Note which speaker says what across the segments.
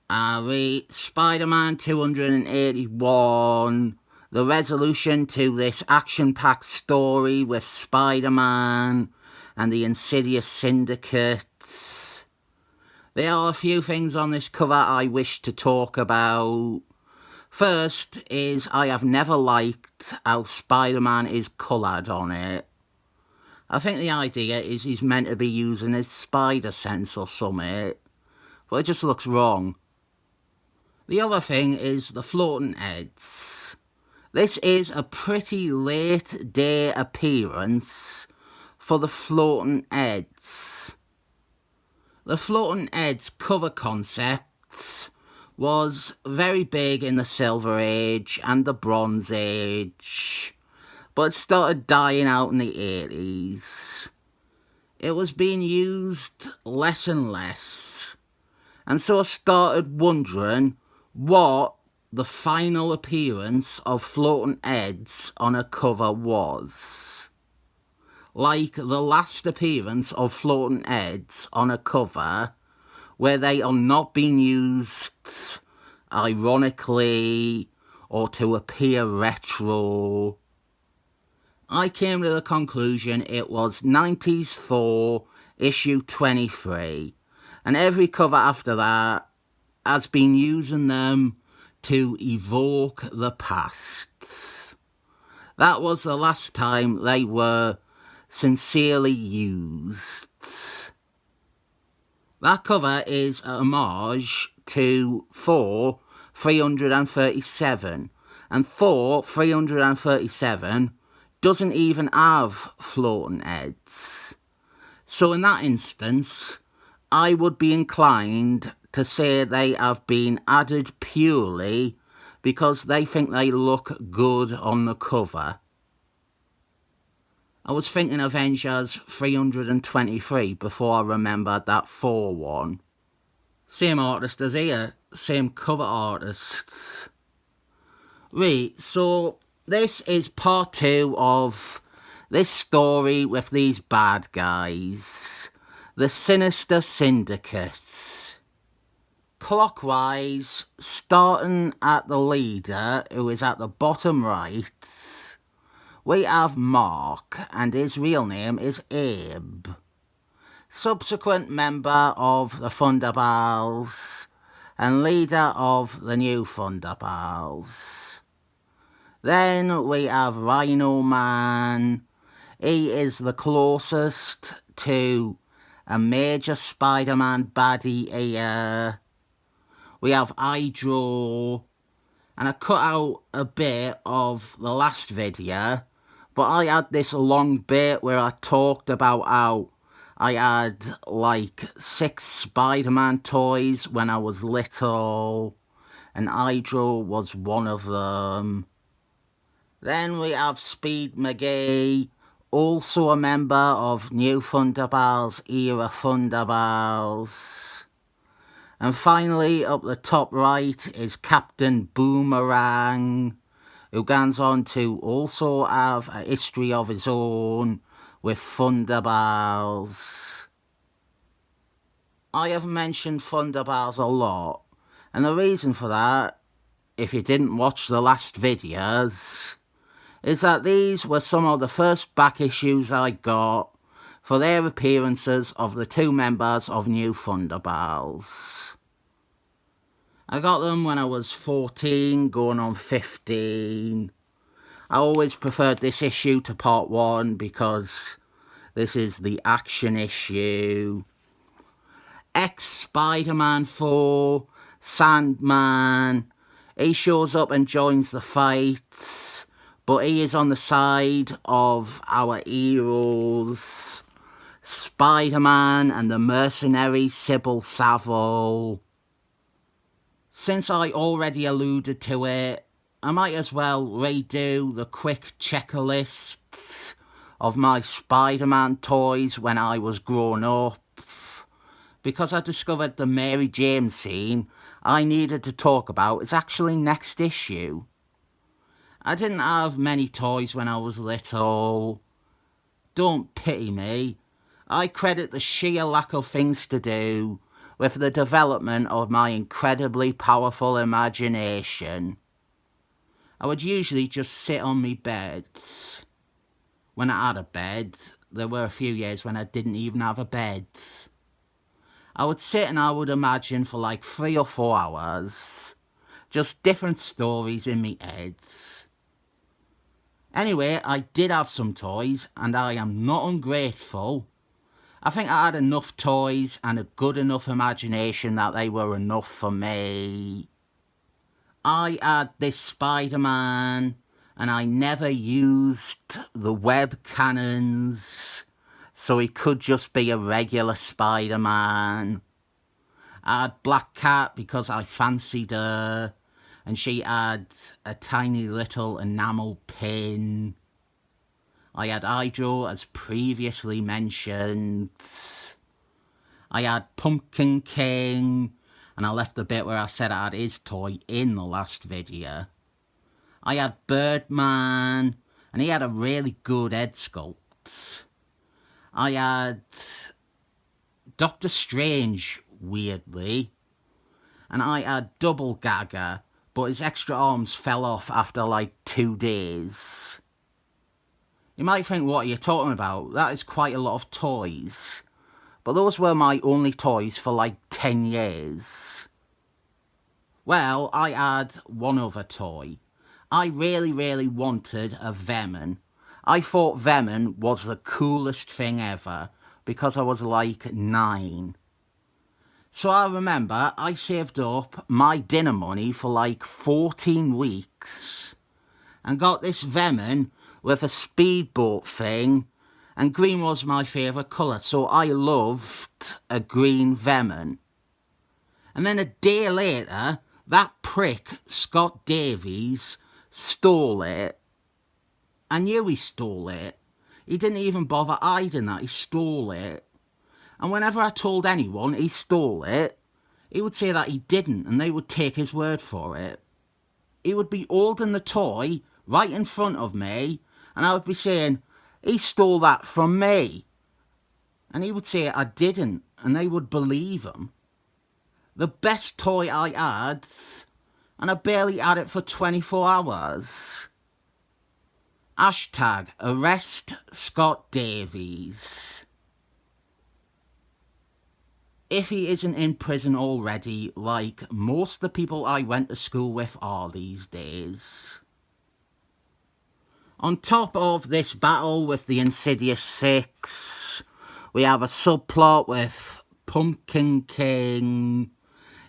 Speaker 1: Read Spider-Man 281, the resolution to this action-packed story with Spider-Man and the insidious Syndicate. There are a few things on this cover I wish to talk about. First is I have never liked how Spider-Man is coloured on it. I think the idea is he's meant to be using his spider sense or something, but it just looks wrong. The other thing is the floating heads. This is a pretty late day appearance for the floating heads. The floating heads cover concept was very big in the Silver Age and the Bronze Age, but it started dying out in the 80s. It was being used less and less, and so I started wondering what the final appearance of floating heads on a cover was. Like the last appearance of floating heads on a cover where they are not being used ironically or to appear retro. I came to the conclusion it was 90s 4, issue 23, and every cover after that has been using them to evoke the past. That was the last time they were sincerely used. That cover is a homage to Thor 337, and Thor 337 doesn't even have floating heads. So in that instance, I would be inclined to say they have been added purely because they think they look good on the cover. I was thinking Avengers 323 before I remembered that 4 one. Same artist as here, same cover artist. Right, so this is part 2 of this story with these bad guys. The Sinister Syndicate. Clockwise, starting at the leader, who is at the bottom right, we have Mark, and his real name is Abe. Subsequent member of the Thunderbals, and leader of the new Thunderbals. Then we have Rhino Man. He is the closest to a major Spider-Man baddie here. We have Hydro, and I cut out a bit of the last video, but I had this long bit where I talked about how I had like 6 Spider-Man toys when I was little, and Hydro was one of them. Then we have Speed McGee, also a member of New Thunderbals era Thunderbals. And finally, up the top right is Captain Boomerang, who goes on to also have a history of his own with Thunderbals. I have mentioned Thunderbals a lot, and the reason for that, if you didn't watch the last videos, is that these were some of the first back issues I got for their appearances of the 2 members of New Thunderbals. I got them when I was 14, going on 15. I always preferred this issue to part 1 because this is the action issue. Ex-Spider-Man 4, Sandman, he shows up and joins the fight, but he is on the side of our heroes, Spider-Man and the mercenary Sybil Savile. Since I already alluded to it, I might as well redo the quick checklist of my Spider-Man toys when I was growing up, because I discovered the Mary Jane scene I needed to talk about is actually next issue. I didn't have many toys when I was little. Don't pity me. I credit the sheer lack of things to do with the development of my incredibly powerful imagination, I would usually just sit on my bed. When I had a bed, there were a few years when I didn't even have a bed. I would sit and I would imagine for like 3 or 4 hours, just different stories in my head. Anyway, I did have some toys, and I am not ungrateful. I think I had enough toys and a good enough imagination that they were enough for me. I had this Spider-Man, and I never used the web cannons, so he could just be a regular Spider-Man. I had Black Cat because I fancied her, and she had a tiny little enamel pin. I had Hydro, as previously mentioned. I had Pumpkin King, and I left the bit where I said I had his toy in the last video. I had Birdman, and he had a really good head sculpt. I had Doctor Strange, weirdly, and I had Double Gagger, but his extra arms fell off after like 2 days. You might think, what are you talking about? That is quite a lot of toys. But those were my only toys for like 10 years. Well, I had one other toy. I really wanted a Venom. I thought Venom was the coolest thing ever because I was like 9. So I remember I saved up my dinner money for like 14 weeks and got this Venom with a speedboat thing, and green was my favourite colour, so I loved a green Venom. And then a day later, that prick, Scott Davies, stole it. I knew he stole it. He didn't even bother hiding that he stole it. And whenever I told anyone he stole it, he would say that he didn't, and they would take his word for it. He would be holding the toy right in front of me, and I would be saying, he stole that from me. And he would say I didn't, and they would believe him. The best toy I had, and I barely had it for 24 hours. Hashtag arrest Scott Davies. If he isn't in prison already, like most of the people I went to school with are these days. On top of this battle with the Insidious Six, we have a subplot with Pumpkin King.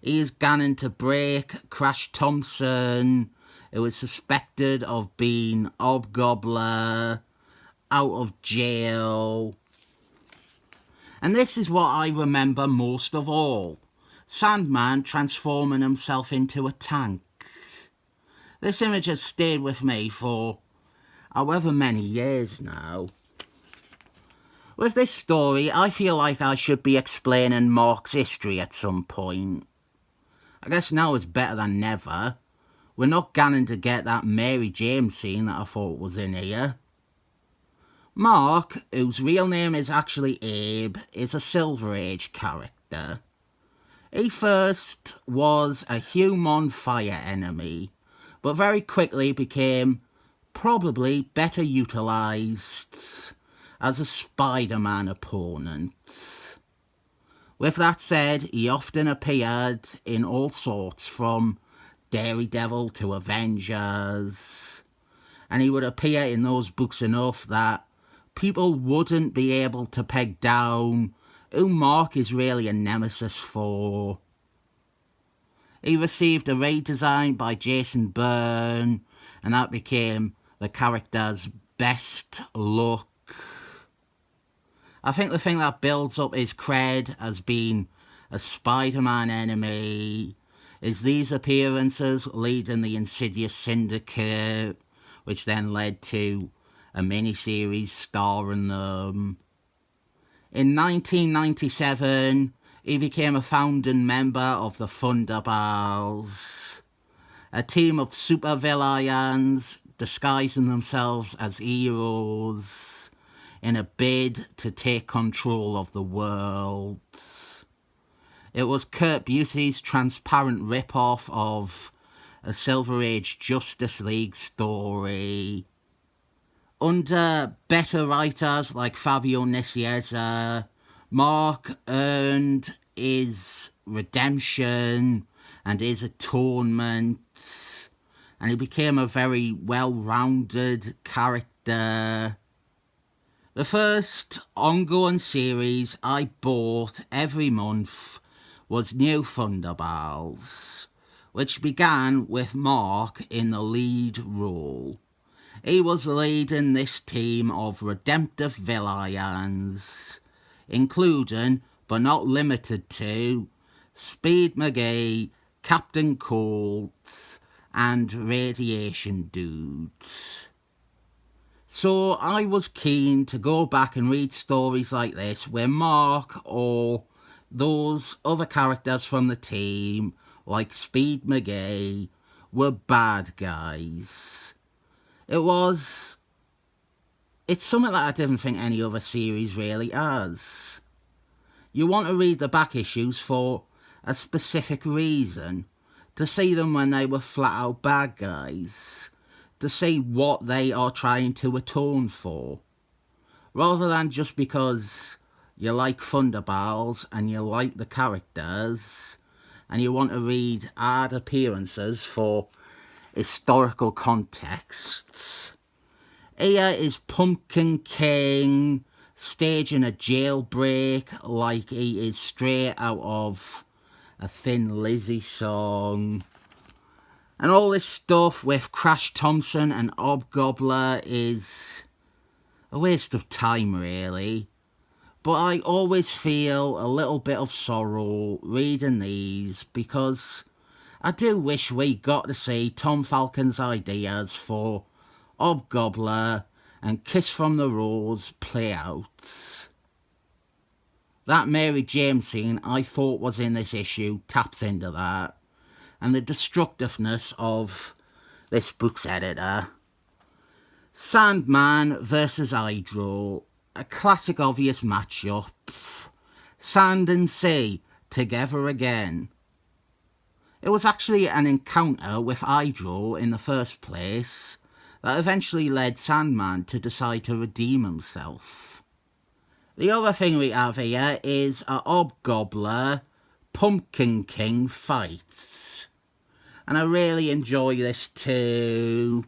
Speaker 1: He is gunning to break Crash Thompson, who is suspected of being Hobgoblin, out of jail. And this is what I remember most of all. Sandman transforming himself into a tank. This image has stayed with me for however many years now. With this story, I feel like I should be explaining Mark's history at some point. I guess now is better than never. We're not going to get that Mary Jane scene that I thought was in here. Mark, whose real name is actually Abe, is a Silver Age character. He first was a human fire enemy, but very quickly became probably better utilised as a Spider-Man opponent. With that said, he often appeared in all sorts, from Daredevil to Avengers, and he would appear in those books enough that people wouldn't be able to peg down who Mark is really a nemesis for. He received a redesign by Jason Byrne, and that became the character's best look. I think the thing that builds up his cred as being a Spider-Man enemy is these appearances leading the Insidious Syndicate, which then led to a miniseries starring them. In 1997, he became a founding member of the Thunderbirds, a team of supervillains disguising themselves as heroes in a bid to take control of the world. It was Kurt Busey's transparent rip-off of a Silver Age Justice League story. Under better writers like Fabio Nicieza, Mark earned his redemption and his atonement, and he became a very well-rounded character. The first ongoing series I bought every month was New Thunderbirds, which began with Mark in the lead role. He was leading this team of redemptive villains, including, but not limited to, Speed McGee, Captain Cold, and Radiation Dude. So I was keen to go back and read stories like this where Mark or those other characters from the team, like Speed McGee, were bad guys. It's something that I didn't think any other series really has. You want to read the back issues for a specific reason, to see them when they were flat out bad guys, to see what they are trying to atone for, rather than just because you like Thunderbirds and you like the characters and you want to read ad appearances for historical context. Here is Pumpkin King staging a jailbreak like he is straight out of a Thin Lizzy song. And all this stuff with Crash Thompson and Hobgoblin is a waste of time, really. But I always feel a little bit of sorrow reading these, because I do wish we got to see Tom Falcon's ideas for Hobgoblin and Kiss from the Rose play out. That Mary James scene I thought was in this issue taps into that, and the destructiveness of this book's editor. Sandman versus Hydro, a classic obvious matchup. Sand and sea together again. It was actually an encounter with Hydro in the first place that eventually led Sandman to decide to redeem himself. The other thing we have here is a Hobgoblin Pumpkin King fight. And I really enjoy this too.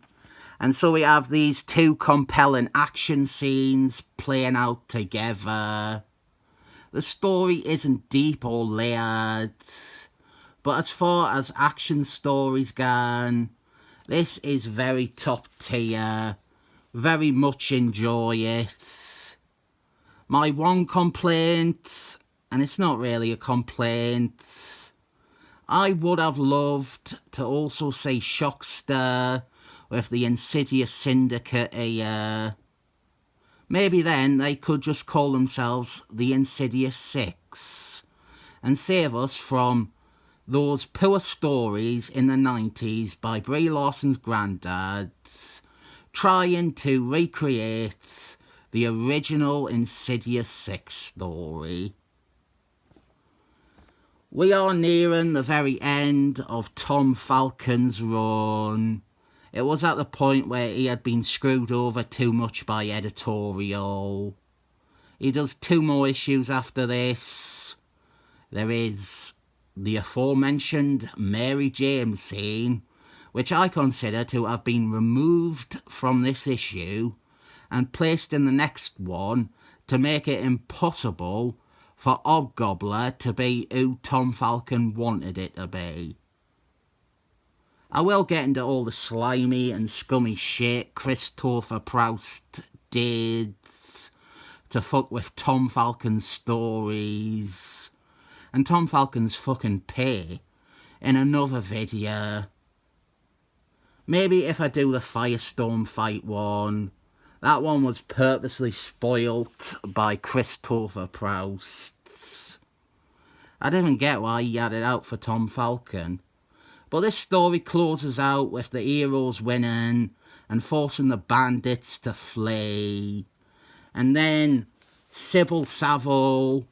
Speaker 1: And so we have these two compelling action scenes playing out together. The story isn't deep or layered, but as far as action stories go, this is very top tier. Very much enjoy it. My one complaint, and it's not really a complaint, I would have loved to also see Shockster with the Insidious Syndicate here. Maybe then they could just call themselves the Insidious Six and save us from those poor stories in the 90s by Brie Larson's granddad trying to recreate the original Insidious Six story. We are nearing the very end of Tom Falcon's run. It was at the point where he had been screwed over too much by editorial. He does 2 more issues after this. There is the aforementioned Mary James scene, which I consider to have been removed from this issue and placed in the next one to make it impossible for Hobgoblin to be who Tom Falcon wanted it to be. I will get into all the slimy and scummy shit Christopher Proust did to fuck with Tom Falcon's stories and Tom Falcon's fucking pay in another video. Maybe if I do the Firestorm fight one. That one was purposely spoilt by Christopher Proust. I didn't get why he had it out for Tom Falcon. But this story closes out with the heroes winning and forcing the bandits to flee. And then Sybil Saville,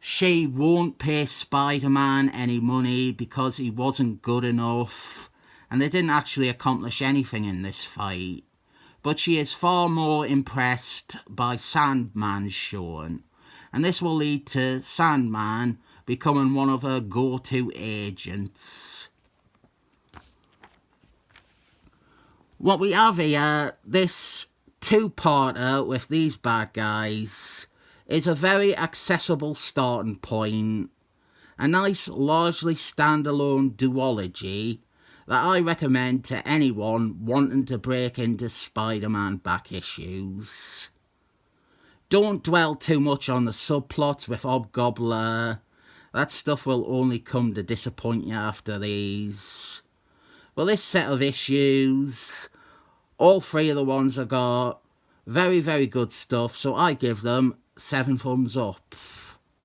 Speaker 1: She won't pay Spider-Man any money because he wasn't good enough, and they didn't actually accomplish anything in this fight. But she is far more impressed by Sandman's showing, and this will lead to Sandman becoming one of her go-to agents. What we have here, this two-parter with these bad guys, is a very accessible starting point. A nice, largely standalone duology that I recommend to anyone wanting to break into Spider-Man back issues. Don't dwell too much on the subplots with Hobgoblin. That stuff will only come to disappoint you after these. But this set of issues, all three of the ones I got, very, very good stuff, so I give them 7 thumbs up.